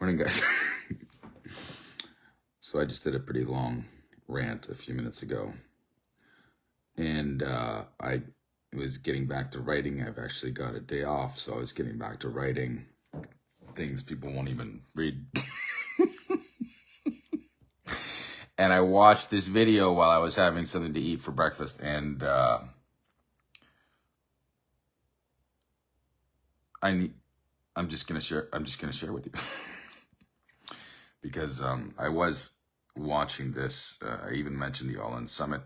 Morning, guys. So I just did a pretty long rant a few minutes ago, and I was getting back to writing. I've actually got a day off, so I was getting back to writing things people won't even read. And I watched this video while I was having something to eat for breakfast, and I'm just gonna share with you because I was watching this. I even mentioned the All In Summit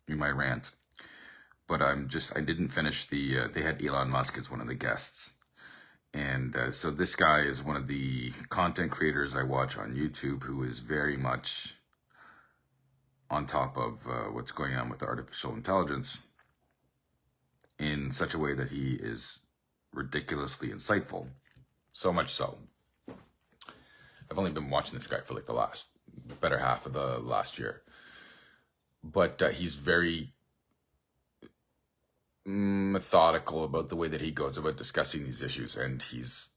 in my rant, but I didn't finish the. They had Elon Musk as one of the guests, and so this guy is one of the content creators I watch on YouTube who is very much on top of what's going on with artificial intelligence in such a way that he is ridiculously insightful. So much so, I've only been watching this guy for like the better half of the last year. But he's very methodical about the way that he goes about discussing these issues. And he's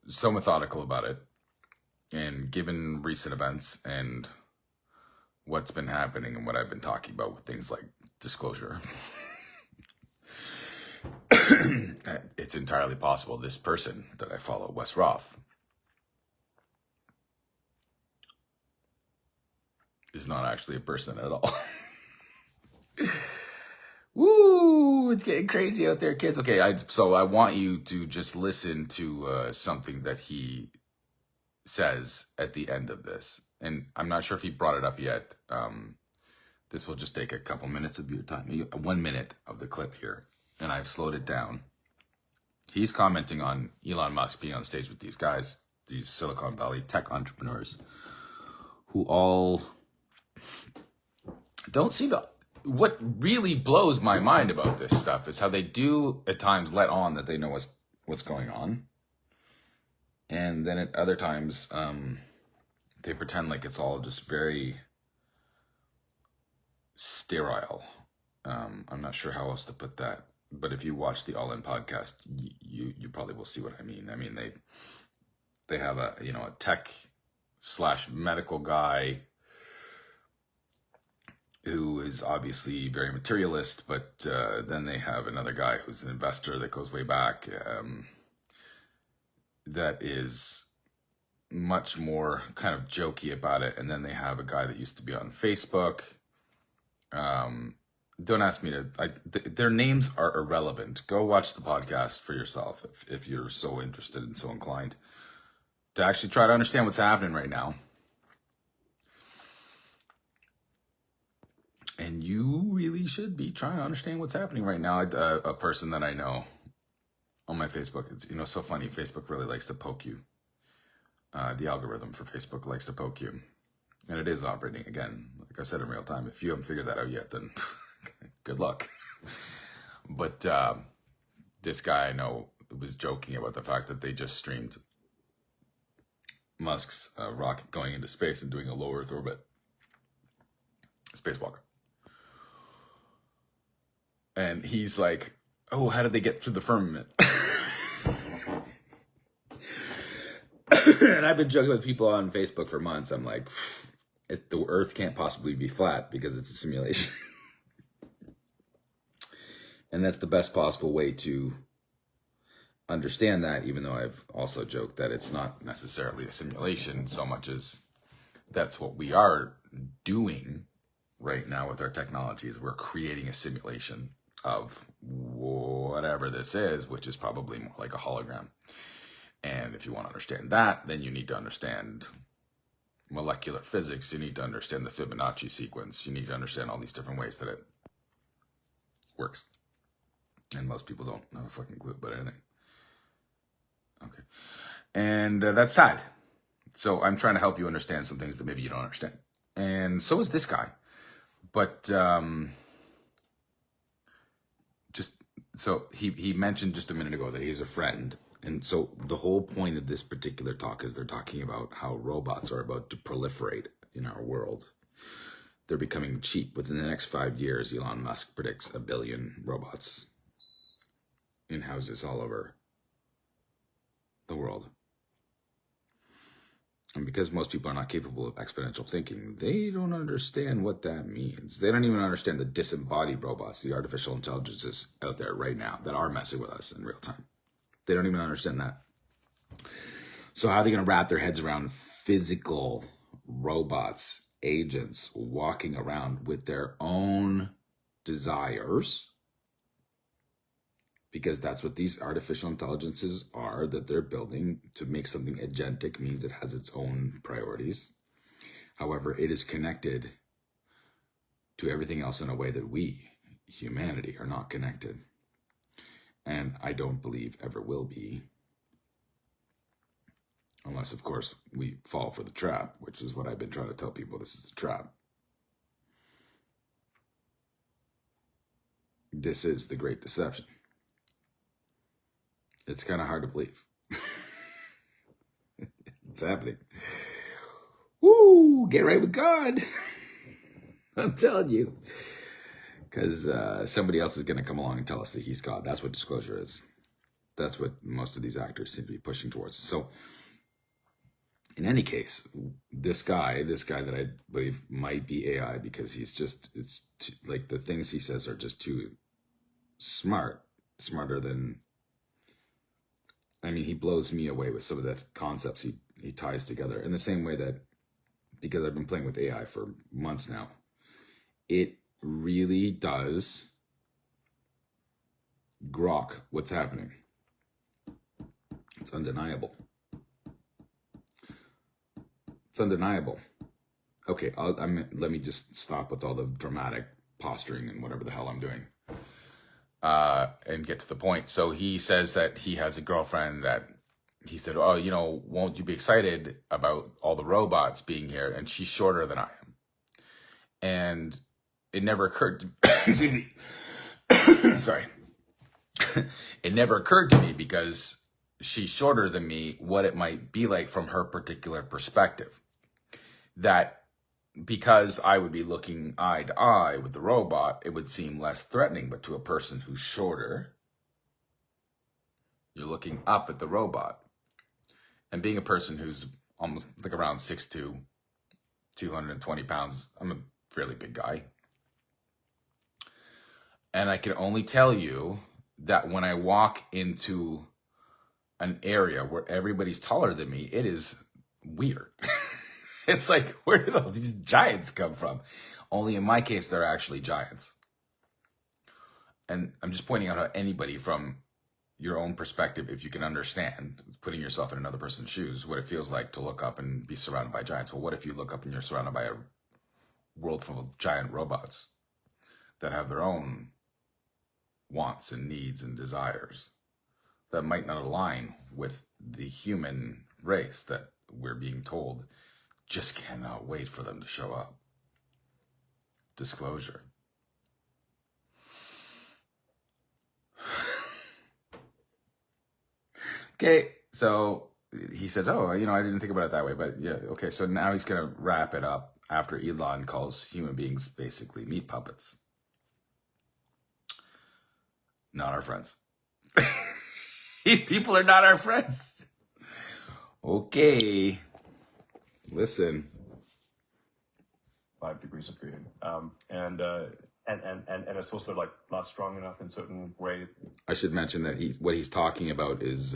so methodical about it. And given recent events and what's been happening and what I've been talking about with things like disclosure, it's entirely possible this person that I follow, Wes Roth, is not actually a person at all. Woo! It's getting crazy out there, kids. Okay, so I want you to just listen to something that he says at the end of this. And I'm not sure if he brought it up yet. This will just take a couple minutes of your time. 1 minute of the clip here. And I've slowed it down. He's commenting on Elon Musk being on stage with these guys, these Silicon Valley tech entrepreneurs, who all don't seem to... What really blows my mind about this stuff is how they do at times let on that they know what's going on. And then at other times, they pretend like it's all just very sterile. I'm not sure how else to put that. But if you watch the All In podcast, you probably will see what I mean. I mean, they have a tech / medical guy who is obviously very materialist, but then they have another guy who's an investor that goes way back, that is much more kind of jokey about it. And then they have a guy that used to be on Facebook. Don't ask me their names are irrelevant. Go watch the podcast for yourself if you're so interested and so inclined to actually try to understand what's happening right now. And you really should be trying to understand what's happening right now. A person that I know on my Facebook, it's so funny. Facebook really likes to poke you. The algorithm for Facebook likes to poke you. And it is operating, again, like I said, in real time. If you haven't figured that out yet, then good luck. But this guy I know was joking about the fact that they just streamed Musk's rocket going into space and doing a low Earth orbit spacewalk. And he's like, oh, how did they get through the firmament? And I've been joking with people on Facebook for months. I'm like, the Earth can't possibly be flat because it's a simulation. And that's the best possible way to understand that, even though I've also joked that it's not necessarily a simulation so much as that's what we are doing right now with our technologies. We're creating a simulation of whatever this is, which is probably more like a hologram. And if you want to understand that, then you need to understand molecular physics. You need to understand the Fibonacci sequence. You need to understand all these different ways that it works. And most people don't have a fucking clue about anything. Okay. And that's sad. So I'm trying to help you understand some things that maybe you don't understand. And so is this guy. But he mentioned just a minute ago that he's a friend. And so the whole point of this particular talk is they're talking about how robots are about to proliferate in our world. They're becoming cheap. Within the next 5 years, Elon Musk predicts 1 billion robots in houses all over the world. And because most people are not capable of exponential thinking, they don't understand what that means. They don't even understand the disembodied robots, the artificial intelligences out there right now that are messing with us in real time. They don't even understand that. So how are they going to wrap their heads around physical robots, agents walking around with their own desires? Because that's what these artificial intelligences are that they're building. To make something agentic means it has its own priorities. However, it is connected to everything else in a way that we, humanity, are not connected. And I don't believe ever will be. Unless, of course, we fall for the trap, which is what I've been trying to tell people. This is a trap. This is the great deception. It's kind of hard to believe. It's happening. Woo! Get right with God. I'm telling you. Because somebody else is going to come along and tell us that he's God. That's what disclosure is. That's what most of these actors seem to be pushing towards. So, in any case, this guy that I believe might be AI, because he's just, like the things he says are just too smarter than, I mean, he blows me away with some of the concepts he ties together in the same way that, because I've been playing with AI for months now, it really does grok what's happening. It's undeniable. It's undeniable. Okay, let me just stop with all the dramatic posturing and whatever the hell I'm doing. And get to the point. So he says that he has a girlfriend that he said, oh, won't you be excited about all the robots being here? And she's shorter than I am. And it never occurred to me. Sorry. It never occurred to me, because she's shorter than me, what it might be like from her particular perspective. That because I would be looking eye to eye with the robot, it would seem less threatening. But to a person who's shorter, you're looking up at the robot. And being a person who's almost like around 6'2", 220 pounds, I'm a fairly big guy. And I can only tell you that when I walk into an area where everybody's taller than me, it is weird. It's like, where did all these giants come from? Only in my case, they're actually giants. And I'm just pointing out how anybody from your own perspective, if you can understand, putting yourself in another person's shoes, what it feels like to look up and be surrounded by giants. Well, what if you look up and you're surrounded by a world full of giant robots that have their own wants and needs and desires that might not align with the human race that we're being told just cannot wait for them to show up? Disclosure. Okay, so he says, oh, I didn't think about it that way, but yeah, okay, so now he's going to wrap it up after Elon calls human beings basically meat puppets. Not our friends. These people are not our friends. Okay. Listen. 5 degrees of freedom. And it's also like not strong enough in certain way. I should mention that what he's talking about is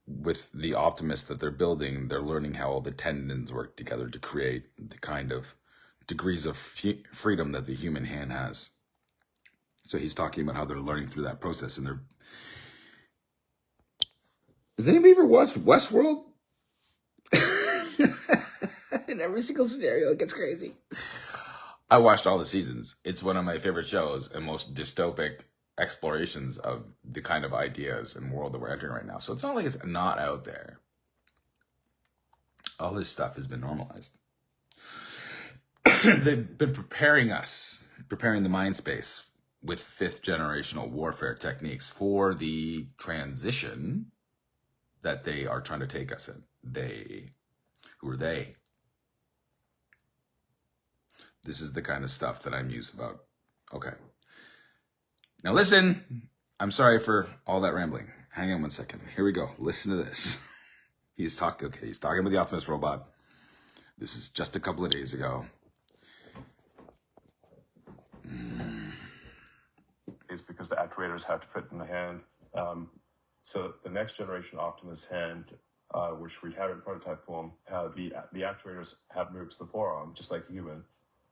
with the Optimus that they're building, they're learning how all the tendons work together to create the kind of degrees of freedom that the human hand has. So he's talking about how they're learning through that process, and Has anybody ever watched Westworld? In every single scenario, it gets crazy. I watched all the seasons. It's one of my favorite shows and most dystopic explorations of the kind of ideas and world that we're entering right now. So it's not like it's not out there. All this stuff has been normalized. They've been preparing the mind space with 5th generational warfare techniques for the transition that they are trying to take us in. Who are they? This is the kind of stuff that I'm used about. Okay. Now listen, I'm sorry for all that rambling. hang on one second. Here we go. Listen to this. He's talking with the Optimus robot. This is just a couple of days ago. It's because the actuators have to fit in the hand. So the next generation Optimus hand, which we have in prototype form, the actuators have moves the forearm, just like a human,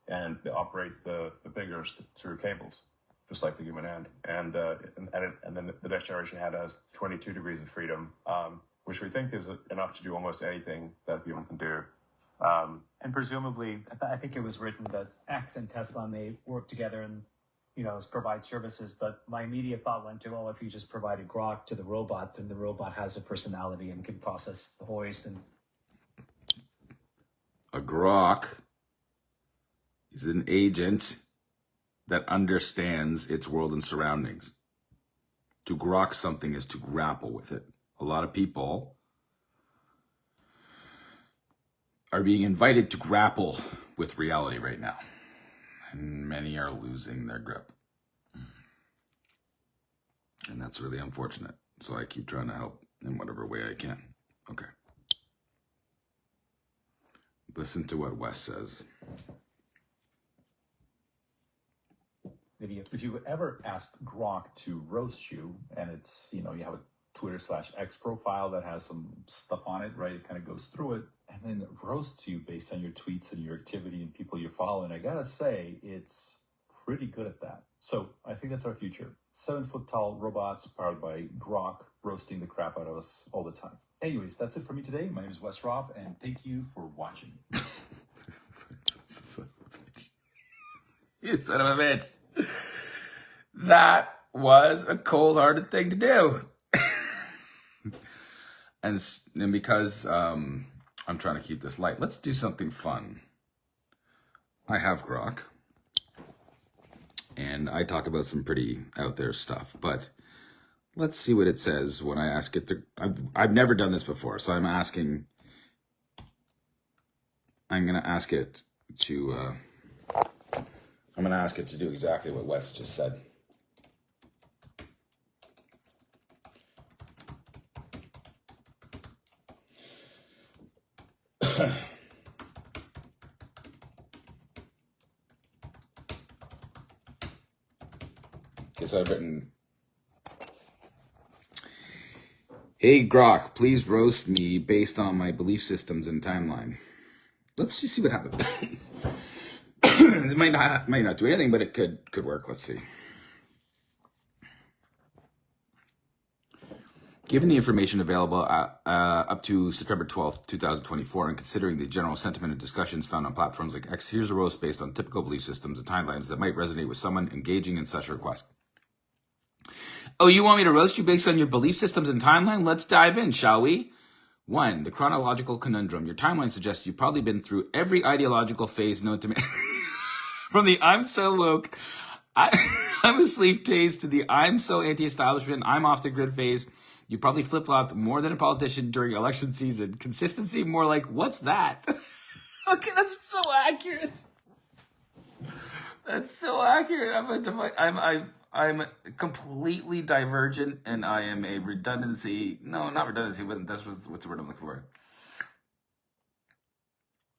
and they operate the fingers through cables, just like the human hand. And then the next generation hand has 22 degrees of freedom, which we think is enough to do almost anything that a human can do. And presumably, I think it was written that X and Tesla may work together and, provide services. But my immediate thought went to, if you just provided Grok to the robot, then the robot has a personality and can process the voice. And a Grok is an agent that understands its world and surroundings. To grok something is to grapple with it. A lot of people are being invited to grapple with reality right now, and many are losing their grip. And that's really unfortunate. So I keep trying to help in whatever way I can. Okay. Listen to what Wes says. If you ever asked Grok to roast you, and it's, you have a Twitter/X profile that has some stuff on it, right? It kind of goes through it and then roasts you based on your tweets and your activity and people you're following. I gotta say, it's pretty good at that. So I think that's our future. 7-foot tall robots powered by Grok roasting the crap out of us all the time. Anyways, that's it for me today. My name is Wes Robb, and thank you for watching. You son of a bitch. That was a cold-hearted thing to do. and because I'm trying to keep this light, let's do something fun. I have Grok, and I talk about some pretty out there stuff, but let's see what it says when I ask it to. I've never done this before, so I'm going to ask it to. I'm going to ask it to do exactly what Wes just said. Okay, so I've written, "Hey Grok, please roast me based on my belief systems and timeline." Let's just see what happens. It might not do anything, but it could work. Let's see. Given the information available up to September 12th, 2024, and considering the general sentiment and discussions found on platforms like X, here's a roast based on typical belief systems and timelines that might resonate with someone engaging in such a request. Oh, you want me to roast you based on your belief systems and timeline? Let's dive in, shall we? 1. The chronological conundrum. Your timeline suggests you've probably been through every ideological phase known to man. From the I'm so woke, I'm asleep phase to the I'm so anti-establishment, I'm off the grid phase. You probably flip-flopped more than a politician during election season. Consistency, more like, what's that? Okay, that's so accurate. That's so accurate. I'm completely divergent, and I am a redundancy. No, not redundancy, but that's what's the word I'm looking for.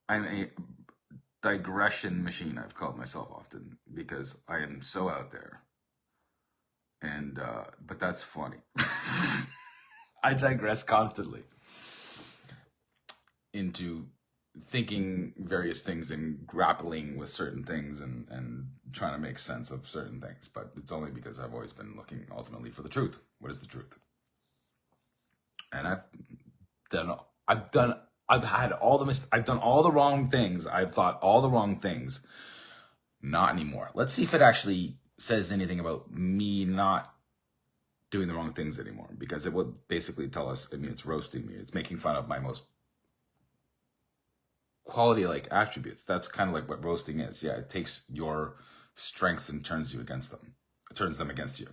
I'm a digression machine, I've called myself often, because I am so out there. And but that's funny. I digress constantly into thinking various things and grappling with certain things and trying to make sense of certain things. But it's only because I've always been looking ultimately for the truth. What is the truth? And I've done all the wrong things. I've thought all the wrong things. Not anymore. Let's see if it actually says anything about me not doing the wrong things anymore, because it would basically tell us, it's roasting me. It's making fun of my most quality-like attributes. That's kind of like what roasting is. Yeah, it takes your strengths and turns them against you,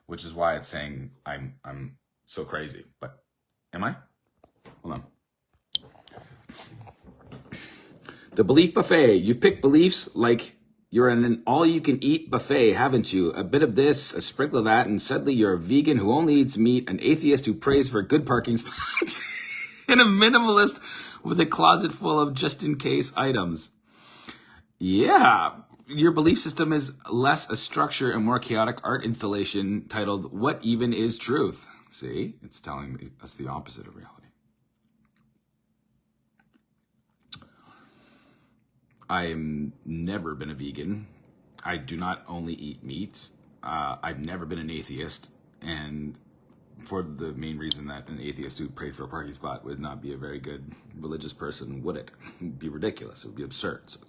which is why it's saying I'm so crazy. But am I? Hold on. The belief buffet. You've picked beliefs like You're in an all-you-can-eat buffet, haven't you? A bit of this, a sprinkle of that, and suddenly you're a vegan who only eats meat, an atheist who prays for good parking spots, and a minimalist with a closet full of just-in-case items. Yeah, your belief system is less a structure and more chaotic art installation titled, What Even Is Truth? See, it's telling us the opposite of reality. I've never been a vegan. I do not only eat meat. I've never been an atheist. And for the main reason that an atheist who prayed for a parking spot would not be a very good religious person, would it? It would be ridiculous. It would be absurd. So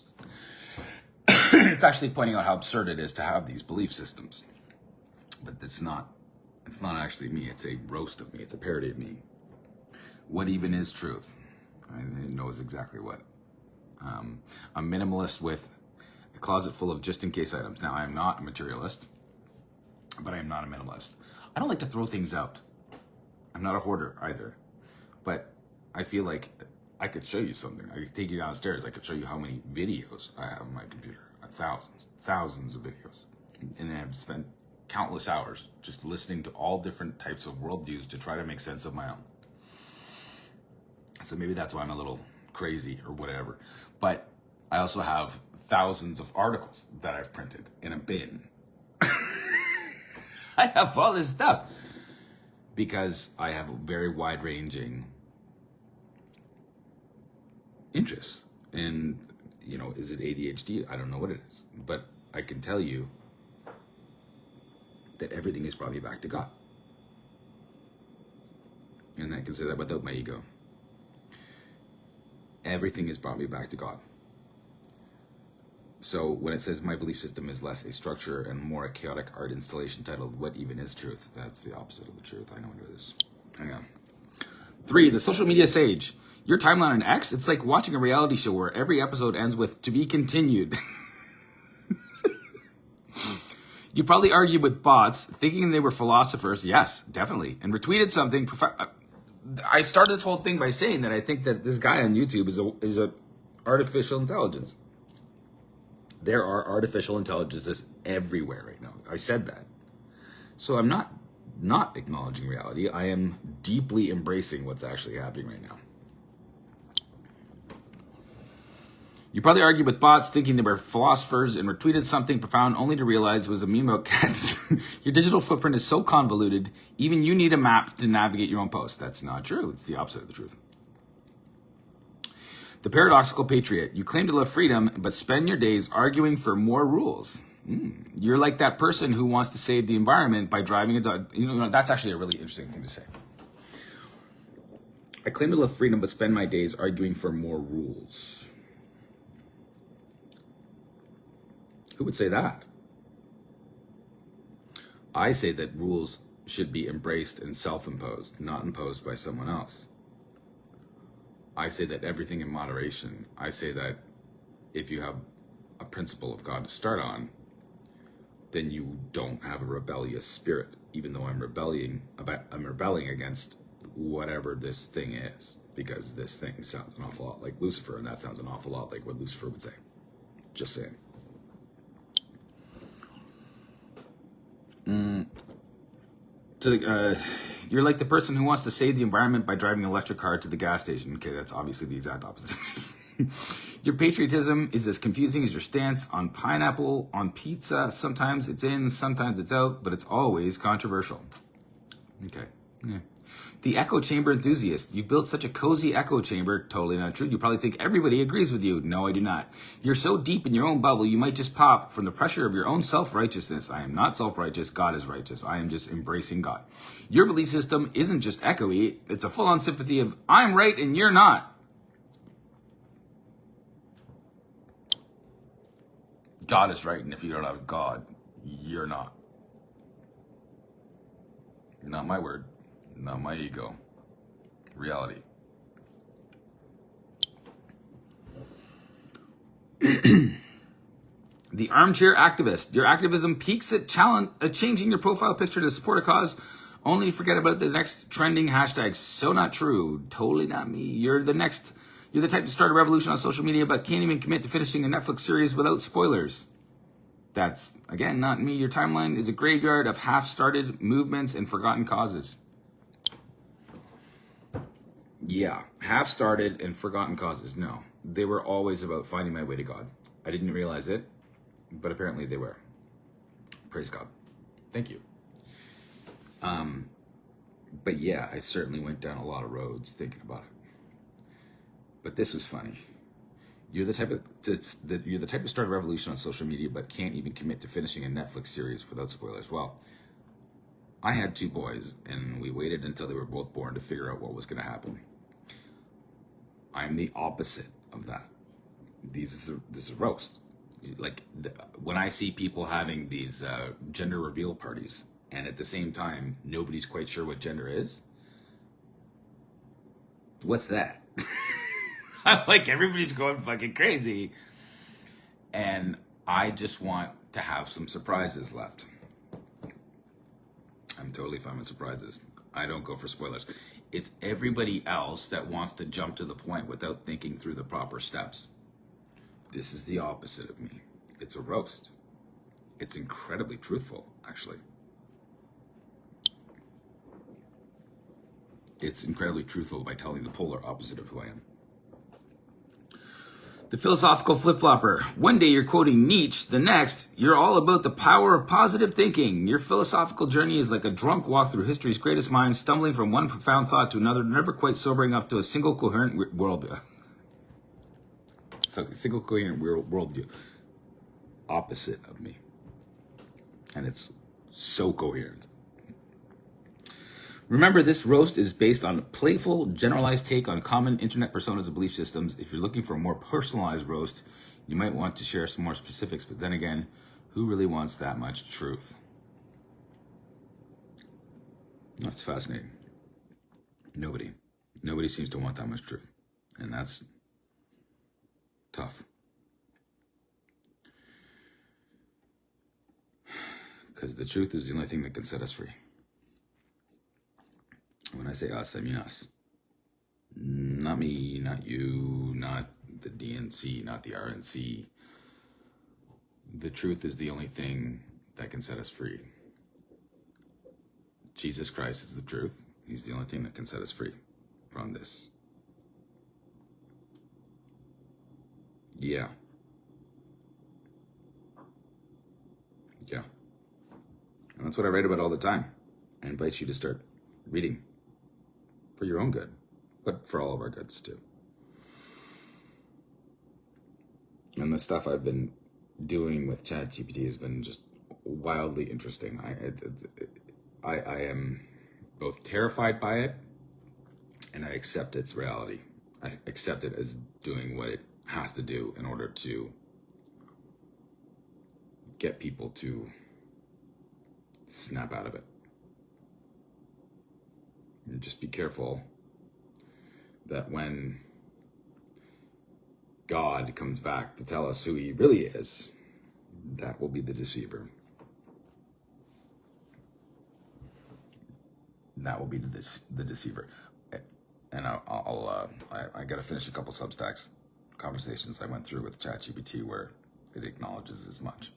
it's actually pointing out how absurd it is to have these belief systems. But it's not actually me. It's a roast of me. It's a parody of me. What even is truth? It knows exactly what. A minimalist with a closet full of just-in-case items. Now, I am not a materialist, but I am not a minimalist. I don't like to throw things out. I'm not a hoarder either. But I feel like I could show you something. I could take you downstairs. I could show you how many videos I have on my computer. Thousands of videos. And then I've spent countless hours just listening to all different types of worldviews to try to make sense of my own. So maybe that's why I'm a little crazy or whatever. But I also have thousands of articles that I've printed in a bin. I have all this stuff because I have very wide-ranging interests. And, is it ADHD? I don't know what it is. But I can tell you that everything has brought me back to God. And I can say that without my ego. Everything has brought me back to God. So when it says my belief system is less a structure and more a chaotic art installation titled What Even Is Truth? That's the opposite of the truth. I know what it is. Hang on. 3, the social media sage. Your timeline on X, it's like watching a reality show where every episode ends with to be continued. You probably argued with bots thinking they were philosophers. Yes, definitely. And retweeted something. I started this whole thing by saying that I think that this guy on YouTube is a artificial intelligence. There are artificial intelligences everywhere right now. I said that. So I'm not acknowledging reality. I am deeply embracing what's actually happening right now. You probably argued with bots thinking they were philosophers and retweeted something profound only to realize it was a meme about cats. Your digital footprint is so convoluted, even you need a map to navigate your own post. That's not true. It's the opposite of the truth. The paradoxical patriot. You claim to love freedom, but spend your days arguing for more rules. You're like that person who wants to save the environment by driving a dog. That's actually a really interesting thing to say. I claim to love freedom, but spend my days arguing for more rules. Who would say that? I say that rules should be embraced and self-imposed, not imposed by someone else. I say that everything in moderation. I say that if you have a principle of God to start on, then you don't have a rebellious spirit, even though I'm rebelling against whatever this thing is, because this thing sounds an awful lot like Lucifer, and that sounds an awful lot like what Lucifer would say. Just saying. You're like the person who wants to save the environment by driving an electric car to the gas station. Okay, that's obviously the exact opposite. Your patriotism is as confusing as your stance on pineapple on pizza. Sometimes it's in, sometimes it's out, but it's always controversial. Okay, yeah. The echo chamber enthusiast. You built such a cozy echo chamber. Totally not true. You probably think everybody agrees with you. No, I do not. You're so deep in your own bubble, you might just pop from the pressure of your own self-righteousness. I am not self-righteous. God is righteous. I am just embracing God. Your belief system isn't just echoey. It's a full-on sympathy of, I'm right and you're not. God is right, and if you don't have God, you're not. Not my word. Not my ego. Reality. The armchair activist. Your activism peaks at changing your profile picture to support a cause, only to forget about the next trending hashtag. So not true. Totally not me. You're the type to start a revolution on social media, but can't even commit to finishing a Netflix series without spoilers. That's, again, not me. Your timeline is a graveyard of half-started movements and forgotten causes. Yeah, half-started and forgotten causes. No, they were always about finding my way to God. I didn't realize it, but apparently they were. Praise God. Thank you. But yeah, I certainly went down a lot of roads thinking about it. But this was funny. You're the type to start a revolution on social media, but can't even commit to finishing a Netflix series without spoilers. Well, I had 2 boys, and we waited until they were both born to figure out what was going to happen. I'm the opposite of that. This is a roast. Like when I see people having these gender reveal parties, and at the same time nobody's quite sure what gender is. What's that? I'm like, everybody's going fucking crazy, and I just want to have some surprises left. I'm totally fine with surprises. I don't go for spoilers. It's everybody else that wants to jump to the point without thinking through the proper steps. This is the opposite of me. It's a roast. It's incredibly truthful, actually. It's incredibly truthful by telling the polar opposite of who I am. The philosophical flip-flopper. One day you're quoting Nietzsche, the next, you're all about the power of positive thinking. Your philosophical journey is like a drunk walk through history's greatest minds, stumbling from one profound thought to another, never quite sobering up to a single coherent worldview. So, single coherent worldview. Opposite of me. And it's so coherent. Remember, this roast is based on a playful, generalized take on common internet personas and belief systems. If you're looking for a more personalized roast, you might want to share some more specifics, but then again, who really wants that much truth? That's fascinating. Nobody. Nobody seems to want that much truth. And that's tough. Because the truth is the only thing that can set us free. When I say us, I mean us. Not me, not you, not the DNC, not the RNC. The truth is the only thing that can set us free. Jesus Christ is the truth. He's the only thing that can set us free from this. Yeah. Yeah. And that's what I write about all the time. I invite you to start reading for your own good, but for all of our goods too. And the stuff I've been doing with ChatGPT has been just wildly interesting. I am both terrified by it, and I accept its reality. I accept it as doing what it has to do in order to get people to snap out of it. And just be careful that when God comes back to tell us who he really is, that will be the deceiver. That will be the deceiver. And I got to finish a couple Substacks conversations I went through with ChatGPT where it acknowledges as much.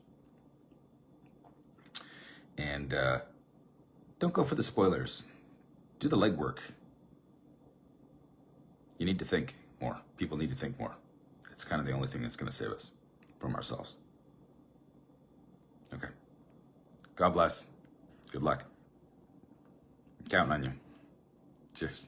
And don't go for the spoilers. Do the legwork. You need to think more. People need to think more. It's kind of the only thing that's going to save us from ourselves. Okay. God bless. Good luck. Counting on you. Cheers.